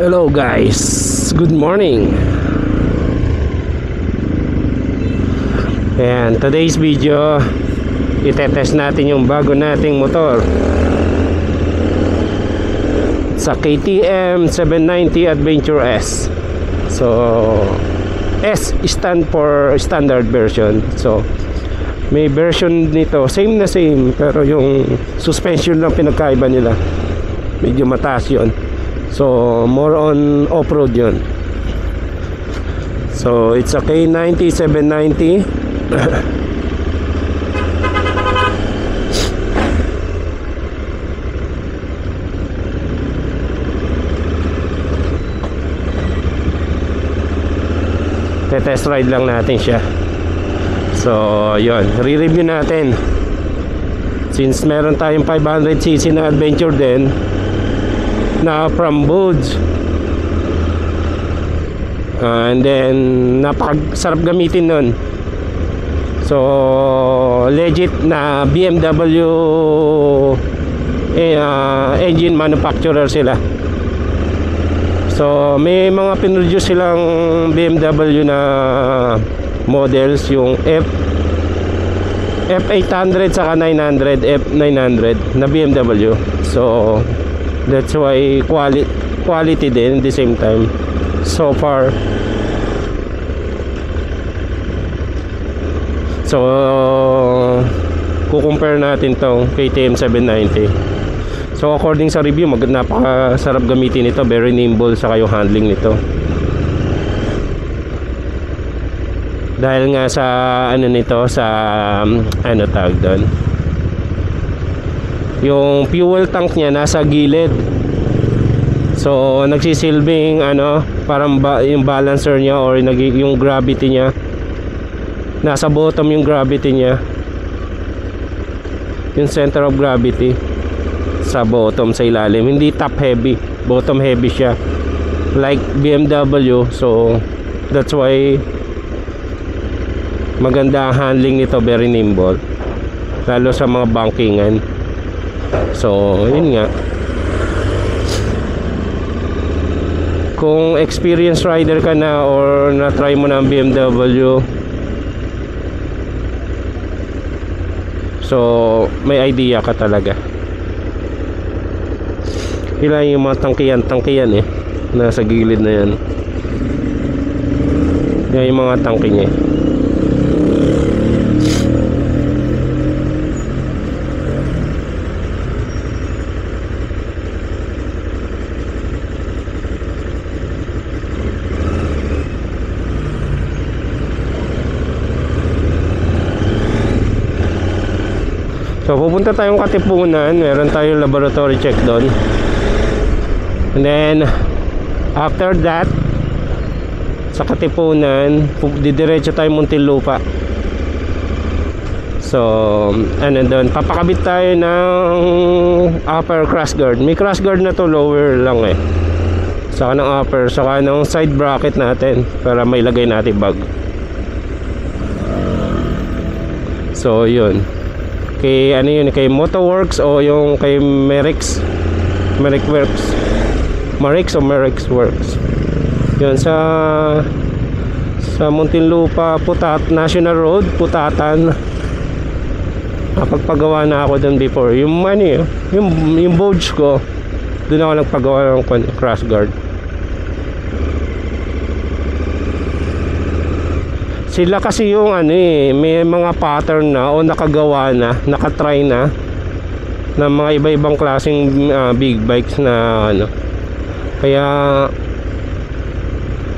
Hello guys, good morning. And today's video, itetest natin yung bago nating motor sa KTM 790 Adventure S. So S stand for standard version. So may version nito same na same, pero yung suspension lang pinagkaiba nila, medyo mataas yun. So more on off-road yun. So it's a K90 790. Test ride lang natin siya. So yun, re-review natin. Since meron tayong 500cc na adventure din na from Boods, and then napakasarap gamitin nun. So legit na BMW engine manufacturer sila. So may mga pinroduce silang BMW na models, yung F800 saka 900, F900 na BMW. So that's why quality din at the same time so far. So kukumpare natin tong KTM 790. So according sa review, napakasarap gamitin ito, very nimble sa yung handling nito. Dahil nga sa ano nito, sa ano tawag doon, yung fuel tank niya nasa gilid. So nagsisilbing ano, parang yung balancer niya or yung gravity niya, nasa bottom yung gravity niya, yung center of gravity sa bottom, sa ilalim. Hindi top heavy, bottom heavy siya like BMW. So that's why maganda ang handling nito, very nimble lalo sa mga bankingan. So yun nga, kung experienced rider ka na or na-try mo na ang BMW, so may idea ka talaga. Ilan yung mga tangkiyan eh, nasa gilid na yan. Yan yung mga tangke niya. So pupunta tayong Katipunan, meron tayong laboratory check doon. And then after that, sa Katipunan, didiretso tayo Muntinlupa. So ano doon, papakabit tayo ng upper crash guard. May crash guard na to, lower lang eh. Saka ng upper, saka ng side bracket natin para may lagay natin bag. So yun, kay ano yun, kay Motoworks o yung kay Merix Works. Yun sa Muntinlupa, National Road, Putatan. Napagpagawa na ako doon before. Yung ano, yung Bodes ko, doon ako nagpagawa ng crash guard. Sila kasi yung ano eh, may mga pattern na o nakagawa na, nakatry na ng mga iba-ibang klaseng big bikes na ano. Kaya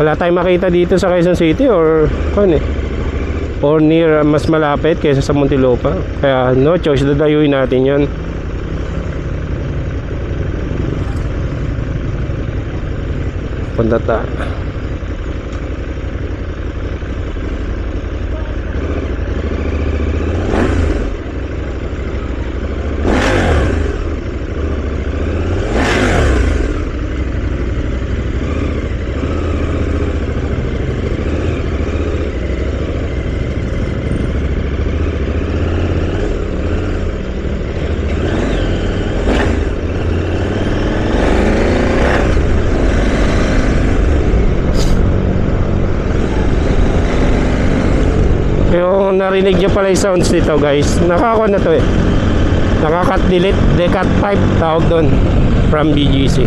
wala tayong makita dito sa Quezon City or or near, mas malapit kaysa sa Muntinlupa. Kaya no choice, dadayuin natin yan. Punta tayo. kung narinig nyo pala yung sounds nito guys, nakaka na to eh, nakakat delete, decat pipe tawag doon from BGC.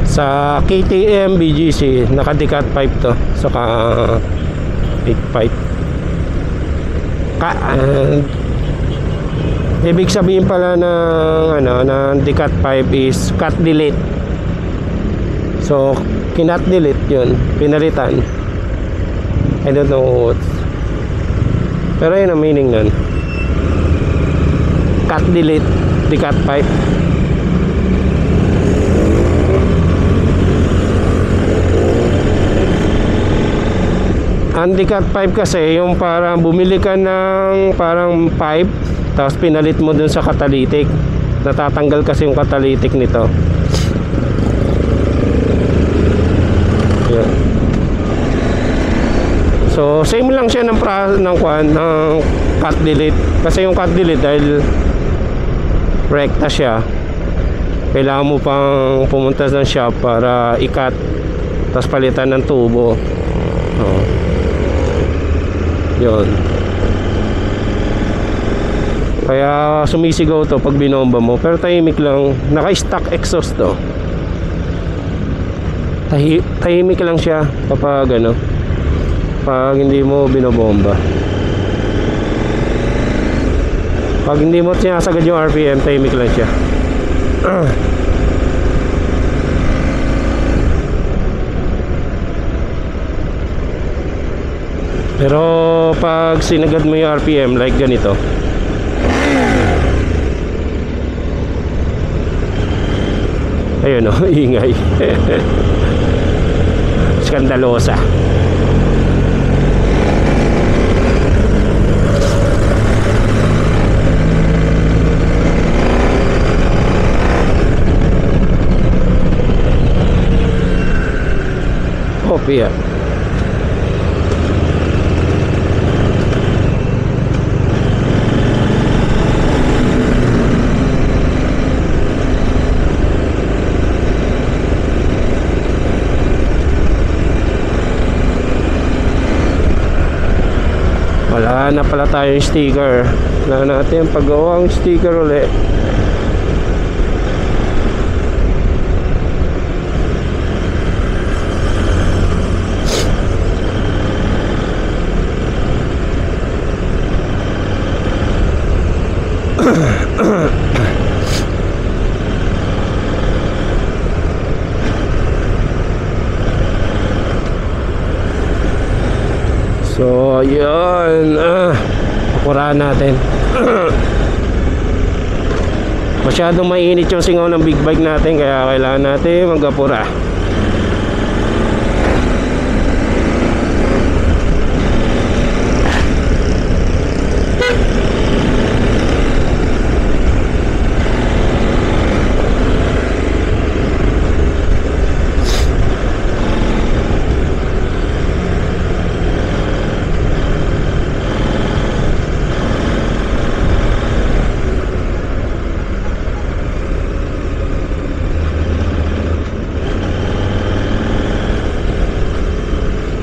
Sa KTM BGC naka decat pipe to, saka 8 pipe. Ibig sabihin pala ng ng decat pipe is cut delete. So kinat delete yun, pinalitan. I don't know what, pero yun ang meaning nun, cut delete decat pipe. Ang decat pipe kasi yung parang bumili ka ng parang pipe tapos pinalit mo dun sa catalytic, natatanggal kasi yung catalytic nito. Yan. So same lang siya ng cut delete, kasi yung cut delete dahil rekta siya, kailangan mo pang pumunta ng shop para i-cut tapos palitan ng tubo. Yun. Kaya sumisigaw to pag binomba mo, pero tahimik lang, naka-stock exhaust to. Tahimik lang siya kapag pag hindi mo binobomba. Pag hindi mo sinasagad yung RPM, tahimik lang siya. Pero pag sinagad mo yung RPM like ganito, ayun o, ingay. Skandalosa. Kopya. Wala na pala tayong sticker. Wala natin paggawang sticker ulit. So yun, apurahan natin. Masyadong mainit yung singaw ng big bike natin, kaya kailangan natin mag-apura.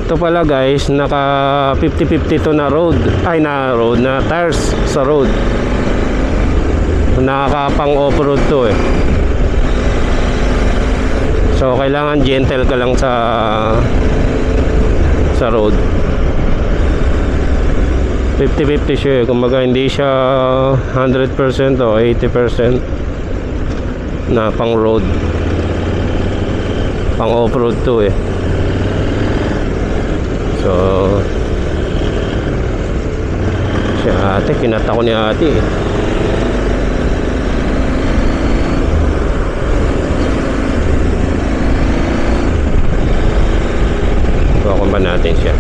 Ito pala guys, naka 50-50 to na road, na tires sa road. Nakakapang off-road to eh. So kailangan gentle ka lang sa road. 50-50 siya eh. Kumbaga hindi siya 100% o 80% na pang road. Pang off-road to eh. So si ate, kinata ko ni ate eh. Kuha ba natin siya?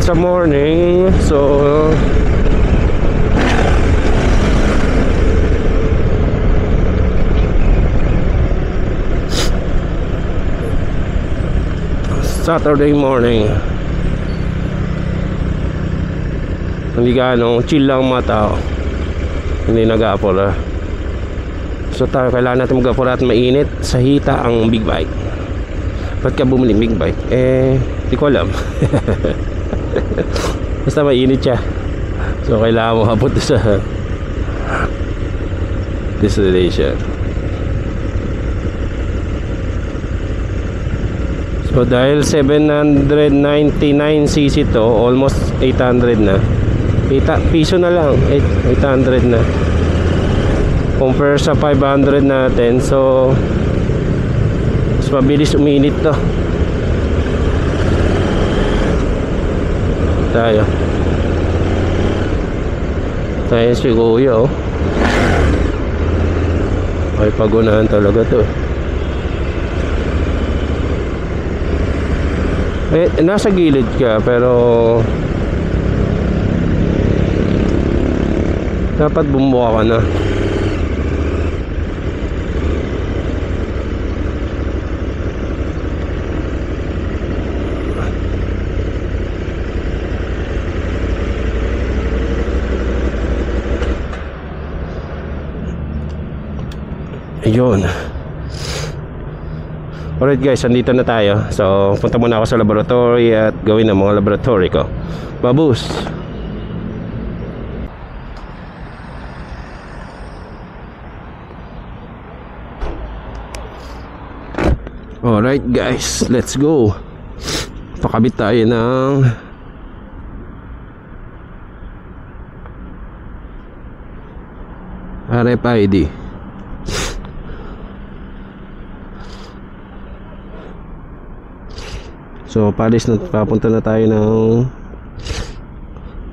sa morning. So Saturday morning, hindi gaano chill lang mga tao, hindi nag-apura. So tayo, kailangan natin mag-apura at mainit sa hita ang big bike. Ba't ka bumili big bike? Di ko alam. Basta mainit siya, so kailangan mo habot sa destination. So dahil 799cc to, almost 800 na. Piso na lang, 800 na. Compare sa 500 natin, so mas mabilis uminit to. Tayo si Kuya, oh. Ay, pagunahan talaga to. Nasa gilid ka, pero dapat bumuha ka na. Ayun. Alright guys, andito na tayo. So punta muna ako sa laboratory at gawin ang mga laboratory ko. Babus. Alright guys, let's go. Pakabit tayo ng RFID. So palis na, papunta na tayo ng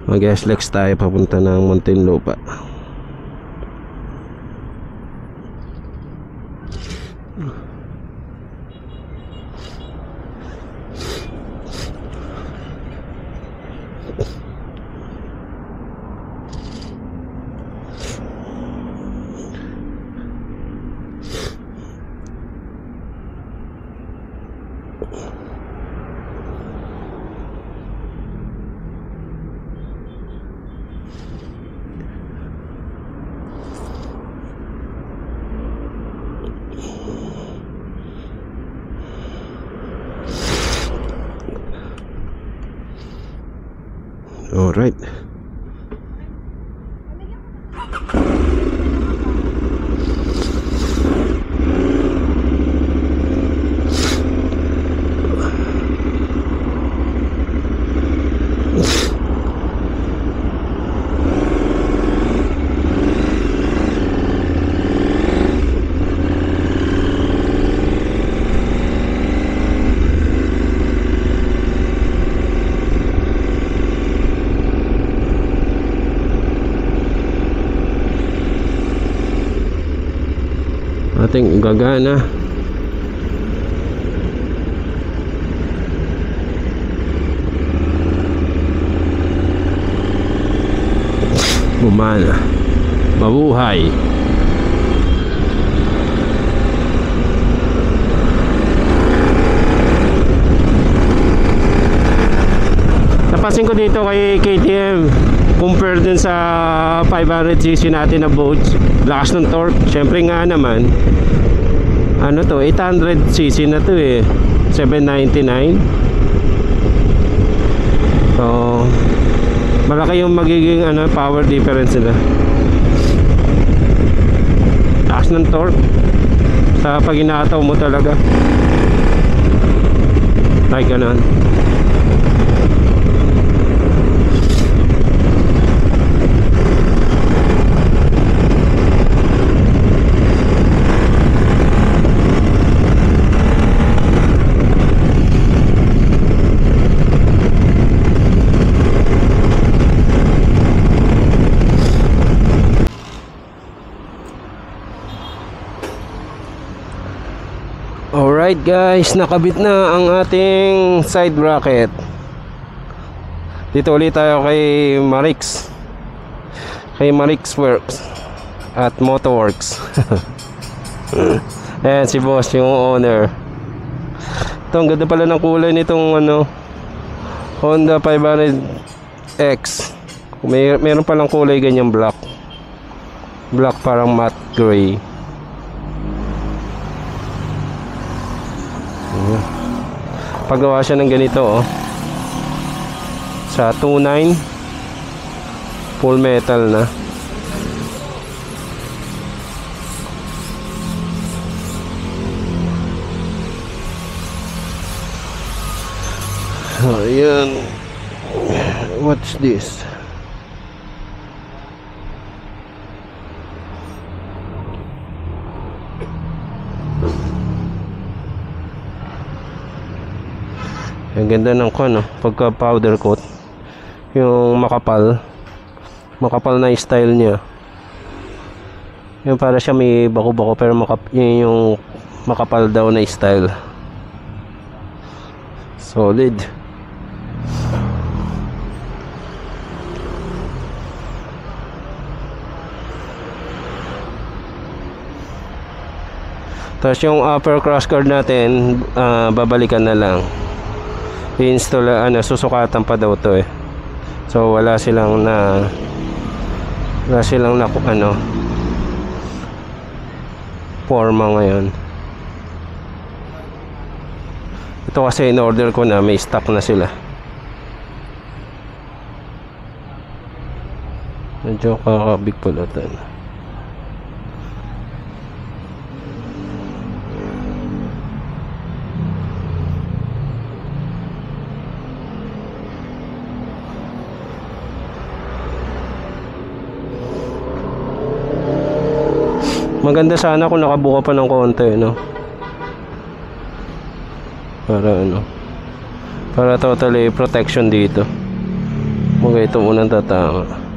mag-SLEX tayo, papunta ng Muntinlupa. All right. Ating gagana. Bumana. Mabuhay. Napansin ko dito kay KTM, compare dun sa 500cc natin na boat, lakas ng torque. Syempre nga naman, ano to, 800cc na to eh, 799. So malaki yung magiging power difference nila. Lakas ng torque sa pag inataw mo talaga, like ganun. Alright guys, nakabit na ang ating side bracket. Dito ulit tayo kay Marix. Kay Marix Works at Motoworks. Ayan si boss, yung owner. Ito, ang ganda pala ng kulay nitong ano, Honda 500X. Meron palang kulay ganyan black. Black parang matte gray. Paggawa siya ng ganito oh. Sa 2.9 full metal na. Ayan. What's this? Ang ganda ng ano, pagka powder coat. Yung makapal na style niya. Yung para siya may bako-bako pero yun yung makapal daw na style. Solid. Tapos yung upper crossguard natin, babalikan na lang. I-install, susukatan pa daw to eh. So wala silang na forma ngayon. Ito kasi in order ko na, may stock na sila. Medyo kakabig pala ito. Maganda sana kung nakabuka pa ng konti, no? Para totally protection dito. Ito munang tatama.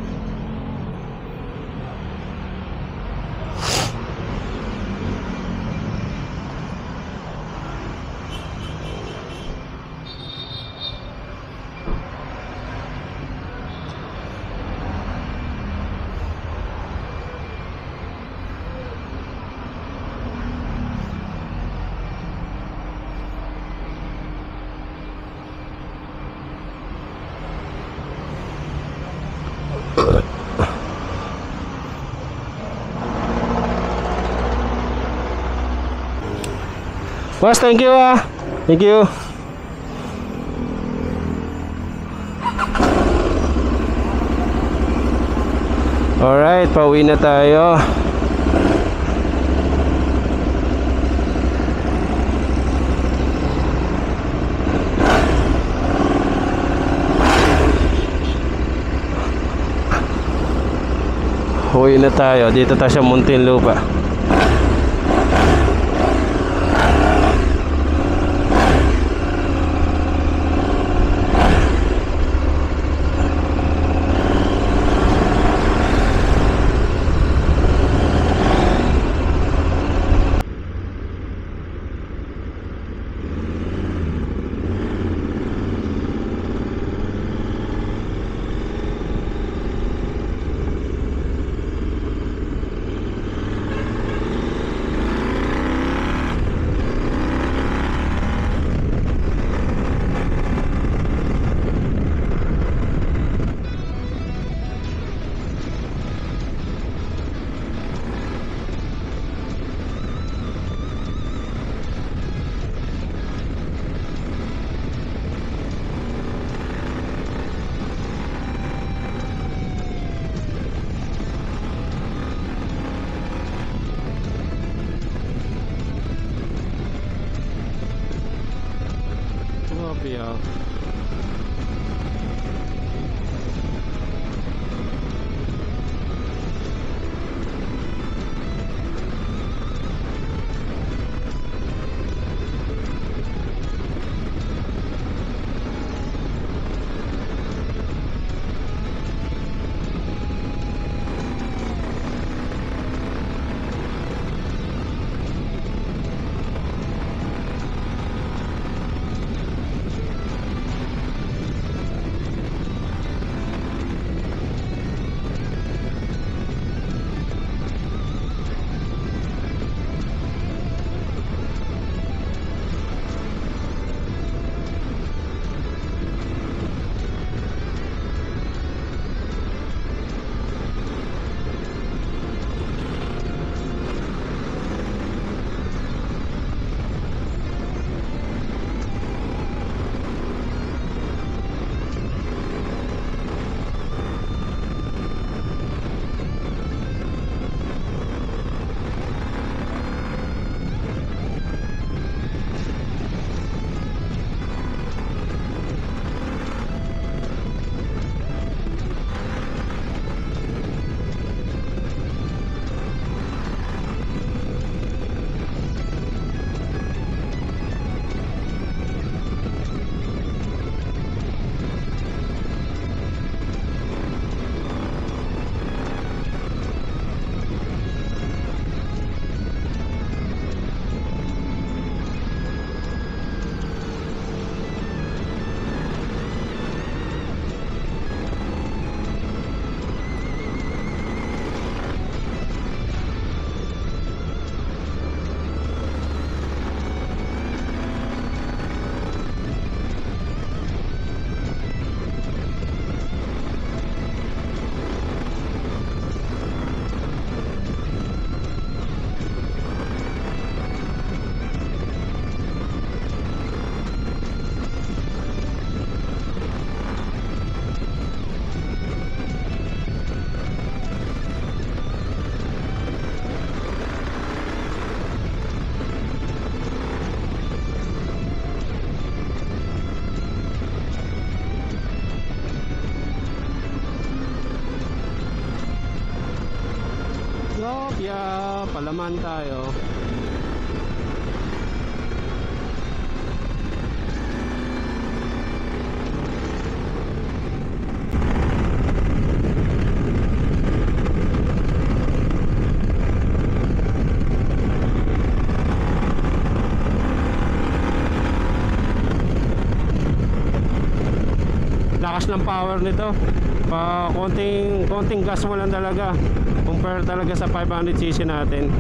Boss, thank you ah. Thank you. Alright, pauwi na tayo. Uwi na tayo. Dito tayo sa Muntinlupa. Yeah. laman tayo. Lakas ng power nito. Konting gas mo lang talaga compare talaga sa 500cc natin.